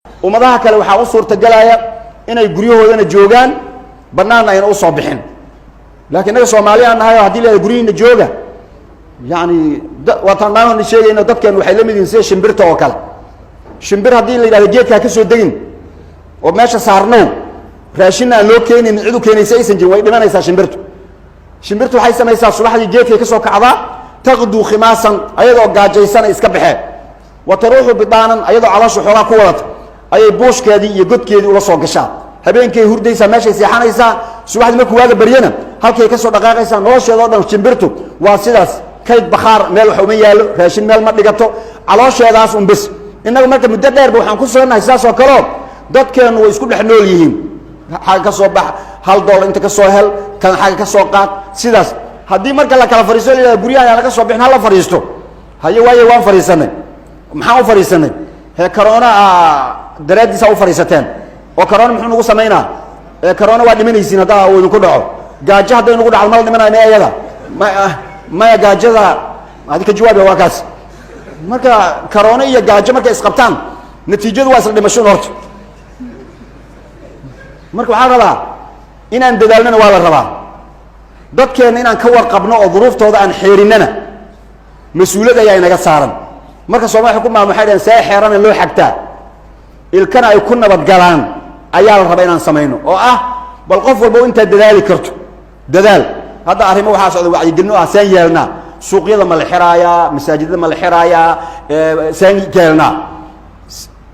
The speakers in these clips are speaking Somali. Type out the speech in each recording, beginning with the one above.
ummadaha kale waxa u suurtagalaya inay guryahoodana joogaan banaana ayna u soo bixin laakiin naga Soomaaliya nahay hadii la guriyina jooga yani wataan sheegayna dadkan waxay la mid yihiin shimbirta oo kale shimbir hadii la yiraahdo geedka ka soo degin oo meesha saarno raashin aan loo keenin cid u keenaysa aysan jirin way dhimanaysaa shimbirtu waxay samaysaa subaxdii geedka ka soo kacda taqdu khimaasan ayadoo gaajaysan iska baxee wa taruuhu bidaanan ayadoo caloosha xogaa ku wadata ayay buushkeedii iyo godkeedii ula soo gashaa habeenkii hurdaysa meesha seexanaysa subaxdii markuu waaga baryana halkay ka soo dhaqaaqaysa nolosheeda oo dhan shimbirtu waa sidaas kayd bakhaar meel wax uma yaalo raashin meel ma dhigato caloosheedaas un bis inagu marka muddo dheer waxaan ku soonahay saas oo kale dadkeenu way isku dhex nool yihiin xaga ka soo bax $1 inta ka soo hel kan xaga ka soo qaad sidaas hadii marka la kala fariiso ilaa guriyaha laga soo bixin hala fariisto haye waaye waan fariisanay maxaa u fariisanay he corona daraadiisa u fariisateen oo corona muxuu nagu sameynaa corona waa dhimanaysiin hadaa uu idinku dhaco gaajo haday nagu dhacal mal dhimanayna ayada ma gaajada hadi ka jawaab waa kaas marka corona iyo gaajo markay isqabtaan natiijadu waa isla dhimasho horta marka waxa rabaa inaan dadaalnana waa la rabaa dadkeena inaan ka warqabno oo duruuftooda aan xeerinana mas'uuliyad ayaa inaga saaran marka Soomaaliya xukuumada waxay dhaheen say xeeran loo xigtaa ilkana ay ku nabad galaan ayaa la rabaa inaan sameeyno oo bal qof walba inta dadaali karto dadaal hada arrimo waxa socda wacyi gelino saan yeelna suuqyada ma la xiraaya masaajidada ma la xiraaya saan yeelna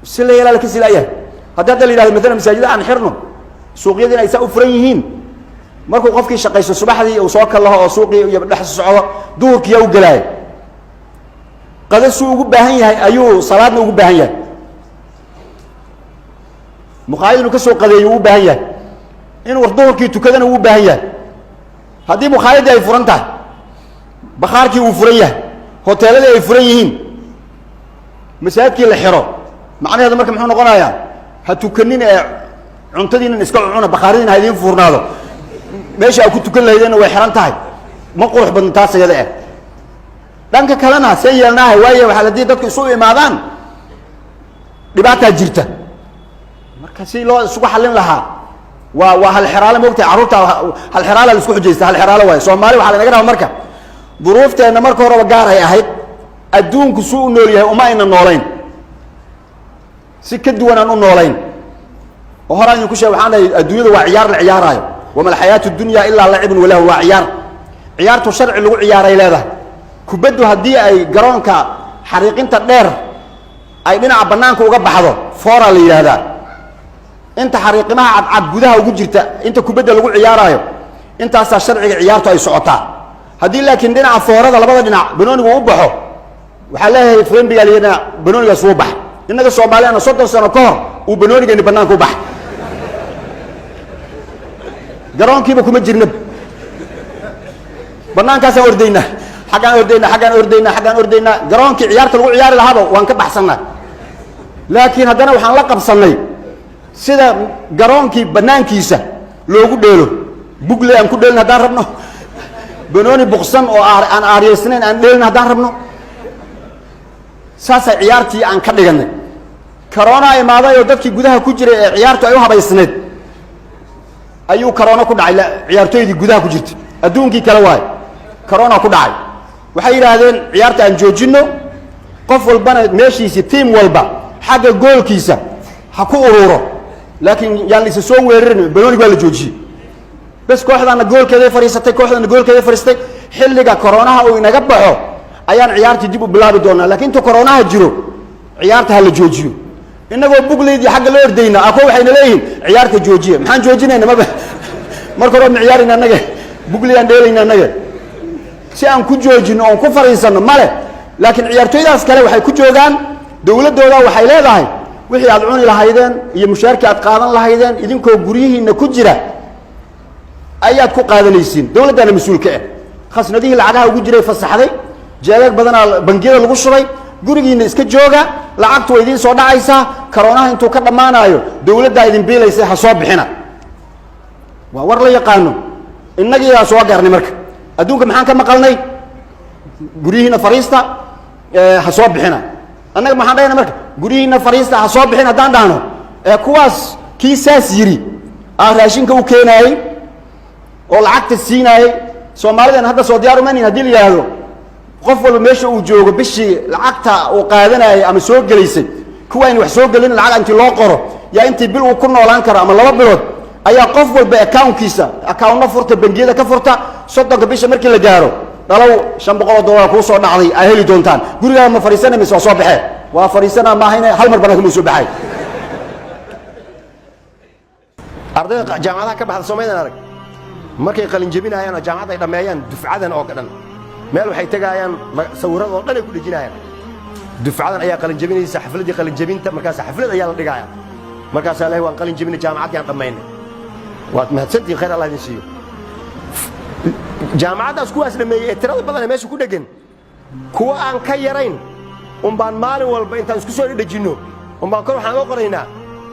sileeyla la kisilaaya hada la yiraahdo midna masaajidada aan xirno suuqyadina ay u furan yihiin markuu qofkii shaqaysto subaxdii uu soo kalaho oo suuqii iyo dhex socdo duurkii uu galay qadasu ugu baahan yahay ayuu salaadna ugu baahan yahay muqaayil ka soo qadeeyo ugu baahan yahay in warduurkii tukadana ugu baahan yahay hadii muqaayil ay furan tahay bakhaarkii uu furan yahay hoteelada ay furan yihiin masaajidkii la xiro macnaheedu marka muxuu noqonayaa ha tukanin cuntadiina iska cuna bakhaarina ha idin furnaado meesha ku tukan lahaydeen way xiran tahay ma qurux badan taas ayada dhanka kalena say yeelnaahay waaye waxa la diiday dadku isu imaadaan dhibaato jirta marka si loo isugu xalin lahaa waa hal xiraale moogtay caruurta hal xiraale la isku xujeysta hal xiraale way Soomaali waxa laga rabaa marka duruufteena marka hore gaar ay ahayd adduunku suu u nool yahay uma ayna noolayn si ka duwan aan u noolayn oo horaan ku sheegay waxaan adduunyada waa ciyaar la ciyaarayo wama alxayaatu dunya illa la'ibun wa lahu wa ciyaar ciyaartu sharci lagu ciyaaray leedahay kubaddu hadii ay garoonka xariiqinta dheer ay dhinaca banaanka uga baxdo foora la yiraahdaa inta xariiqimaha cad gudaha ugu jirta inta kubadda lagu ciyaarayo intaas sharciga ciyaartu ay socotaa hadii laakiin dhinaca foorada labada dhinac banoonigu u baxo waxa leeyahay friendiga leena banooniga soo bax inaga Soomaaliyeena 30 sano ka hor uu banoonigeeni banaanka u bax garoonkiiba kuma jirnab banaankaas ordayna xagaan ordayna garoonkii ciyaarta lagu ciyaari lahaaba waan ka baxsanaa laakiin haddana waxaan la qabsanay sida garoonkii banaankiisa loogu dheelo bugle aan ku dheelin haddaan rabno banooni buqsan oo aan aariyeysnayn aan dheelin haddaan rabno saasa ciyaartii aan ka dhiganay corona imaaday oo dadkii gudaha ku jiray ee ciyaartu ay u habaysneed ayuu corona ku dhacay ciyaartoydii gudaha ku jirtay adduunkii kala waay corona ku dhacay waxay yiraahdeen ciyaarta aan joojino qof walbana meeshiisa team walba xagga goolkiisa ha ku ururo laakiin yaan la soo weerarin banooni waa la joojiyay bas kooxdana goolkeeda fariisatay xilliga corona uu inaga baxo ayaan ciyaartii dib u bilaabi doonaa laakiin to corona jiro ciyaarta ha la joojiyo inagoo bugleedii xagga loo ordayna ako waxayna leeyihiin ciyaarta joojiye maxaan joojinayna marka hore ciyaarina anaga bugleeyaan dheelayna anaga si aan ku joojino oo ku fariisano male laakiin ciyaartoydaas kale waxay ku joogaan dawladooda waxay leedahay wixii aad cuni lahaydeen iyo mushaarkii aad qaadan lahaydeen idinkoo guriyihiina ku jira ayaad ku qaadanaysiin dawladana mas'uulka khasnadihi lacagaha ugu jiray fasaxday jeelag badan bangiyada lagu shubay gurigiina iska jooga lacagtu way idin soo dhacaysa corona intuu ka dhamaanayo dawladda idin beelaysa ha soo bixina waa war la yaqaano innagii yaa soo gaarnay marka adduunka maxaan ka maqalnay guriyihiina fariista ha soo bixina annaga maxaan dhahayna marka gurihiina fariista ha soo bixin haddaan dhahno kuwaas kii saas yiri raashinka u keenayay oo lacagta siinayay Soomaalidan hadda soo diyaar uma nihin haddii la yiraahdo qof walba meesha uu joogo bishii lacagta uu qaadanayay ama soo gelaysay kuwa in wax soo gelin lacag intii loo qoro yaa intii bil uu ku noolaan karo ama 2 bilood ayaa qof walba account furta bangiyada ka furta 30 bisha markii la gaaro dhalow $500 ku soo dhacday ay heli doontaan guriga ma fariisana mise soo baxay waa fariisana ma hayna hal mar bana kuma soo baxay ardayda jaamacadaha ka baxda Soomaaliya arag markay qalin jabinayaan oo jaamacad ay dhameeyaan dufcadan oo dhan meel waxay tagayaan sawirada oo dhan ay ku dhijinayaan dufcadan ayaa qalin jabinaysa xafladii qalin jabinta markaas xaflad ayaa la dhigayaa markaas Ilaahay waan qalin jabinay jaamacadii aan dhameynay waad mahadsantiin khayr Allah idin siiyo jaamacadaas kuwaas dhameeyay tirada badan meesha ku dhagan kuwa aan ka yarayn baan maalin walba intaan isku soo dhajino baan kor waxaan u qoraynaa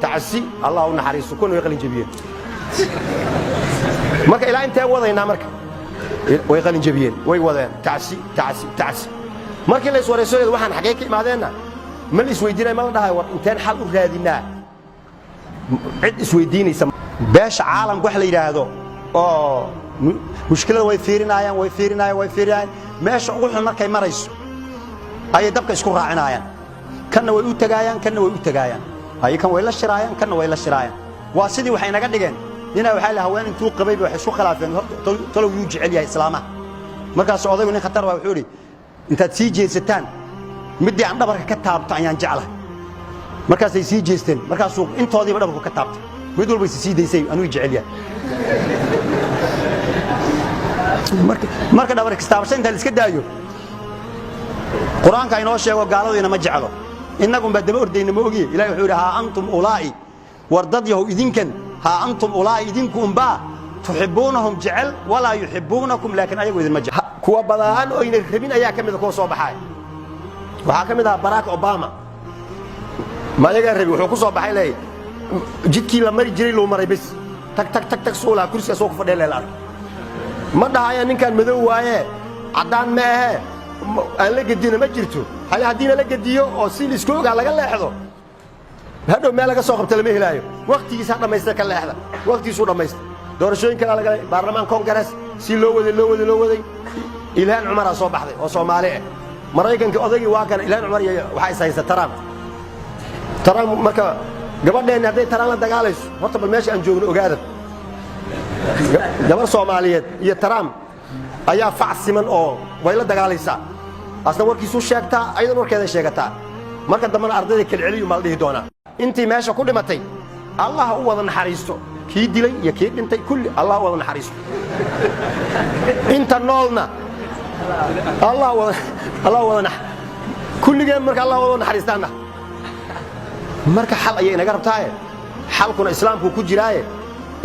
تعسي الله ونحرسه كونه يقلن جبين مرك إلى أنت وضعنا مرك ويقلن جبين ويوضعنا تعسي مرك اللي سوى رسول واحد حقيقي ما ذنا من السويدين ما لنا وإنتان حق رادينا عد سويدين يسمى باش عالم قحلي هذا مشكلة ويفيرنا ماش أقول مرك مريس أي دبك يشكر عنايا كنا ويتجايان هاي كان ويلا الشرايان كان ويلا الشرايان واسدي وحين قدقين هنا وحال هوان انتو قبيب وحشو خلافين طلو يوجع عليها إسلامه مركز سعودي ونين خطر وحوري انت تسيجي ستان مدي عن دبرك كتاب طعيان جعله مركز يسيجي ستين مركز سوق انت هذي بدبرك كتاب ويدول بس يسيدي يسيب انو يجع عليها مركز دبرك استابسين انت اللي اسكدايو قرآن كاينو شيء وقالوا ينا ما جعله إنكم بدل أردين موجي إلى يحورها أنتم أولئي ورديه إذنكن ها أنتم أولئي إذنكم با تحبونهم جعل ولا يحبونكم لكن أيوة إذن مجعل كوا بدهان أين الخبين أيها كم إذا كوا صباحي وحكم إذا باراك أوباما ما يقرب وحكوا صباحي لي جيت كي لما يجري له مرة بس تك سولا كرسي سوق فدل الأرض ما ده هاي إن كان مذو هاي عدان ما هي أنا لقيتنا ما جرتوا هاي هدينا لقيتيو أو سيل سكوك على قال لحظة هذا ما لقى سوق بتلميه لايو وقت يسحب ما يستكل لحظة وقت يسود ما يست دور شوين كلا على برلمان كونغرس سيل لو ذي إلهان عمر صوب حذي وصومالي مرة كان كأذي واكن إلهان عمر وحي سايس ترام مركب قبل ده هذي ترام دجالس وقت بالماشي أنجون وقادر قبل صومالية يترام أيها فعس من أو ويلا دجالسا أصلا وركي سو شاكتا أيضا وركي هذا شاكتا مركز دمان أرضي كالعلي وما ليه دونا أنت ماشى كل ما تي الله هو ذن حريصه كي دلي يكيد أنت كل الله هو ذن حريصه أنت نولنا الله هو ذن كل جيم مركز الله هو ذن حريصنا مركز حل أيه نجرب تاعي حلكنا إسلام كو كجراي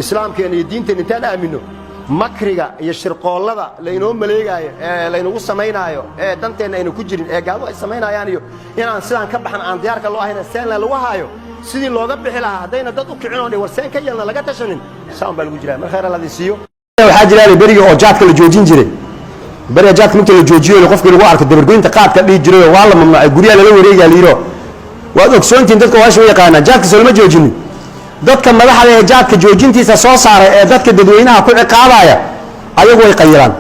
إسلام كأن الدين تنتان آمنه مكرجة يشرقوا الله لأنهم مليجاي لأنه السماينايو دنتين إنه كجرين قالوا السماينا يعني أنا سلان كبحنا عن ديارك الله هنا سلان لوهايو سيد الله ذبح لها دينا دتوك عنوني ورسين كيلنا لقيت شنين سام بالوجرا ما خير الذي سيو حاجة لي بريء أو جاتك الجوجين جري بريء جاتك ممكن الجوجيو اللي قفك اللي وعرك الدبرقين تقاعد كلي جري والله ممنوع الجريا اللي هو ريجا ليرو وهذا كسونتين دتك واش ويا قانا جاتك سلمة جوجيني dadka madaxda ee jaadka joojintiisa soo saaray ee dadka dadweynaha ku ciqaabaya ayagu way qayraan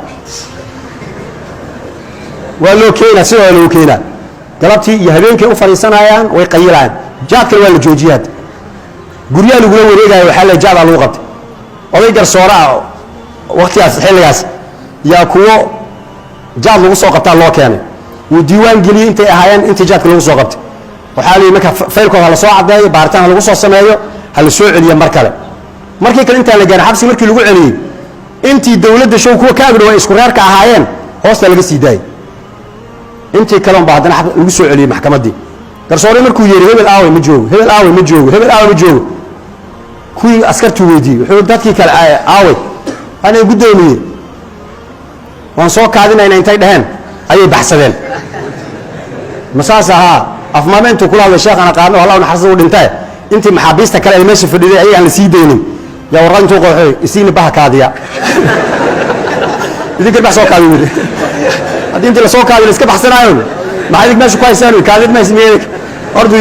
waa loo keenaa galabtii iyo habeenkii u fariisanayaan way qayraan jaadka waa la joojiyaa guriyaha lagu wareegayo waxa la jaada lagu qabtay oday garsoora waqtigaas xilligaas yaa kuwo jaad lagu soo qabtaa loo keenay uu diiwaan geliyay intay ahaayeen inta jaadka lagu soo qabtay waxa la marka faylkooda la soo cadeeyo baaritaan lagu soo sameeyo هل سوء عليا مركله مركي كل أنت لقينا حبسي مركي لقوا عليه أنتي دولة شو كوا كابر وإسكرار كعهاين هوست لقى سيداي أنتي كلام بعدنا حب لقوا عليه محكمة دي درسوري مركو يري هبل آوي مجوج كوي أسكرت ويدي وحول داتي كالآوي أنا قدامي وانصوك هذين أين أنتي دهن أي بحثين مساسها أفمامين تقول هذا الشيخ أنا قارنه والله ونحصل ودنتاي أنت محابيستك كلا المشي في الدنيا أي عن سيديني يا وران توقع يسيني بها كاديا يديك البحث سوق هذا هذه أنت اللي سوق هذا اللي سكب حسنا يوم ما عندك ماشي كويس أنا كادي ما يسميك أرض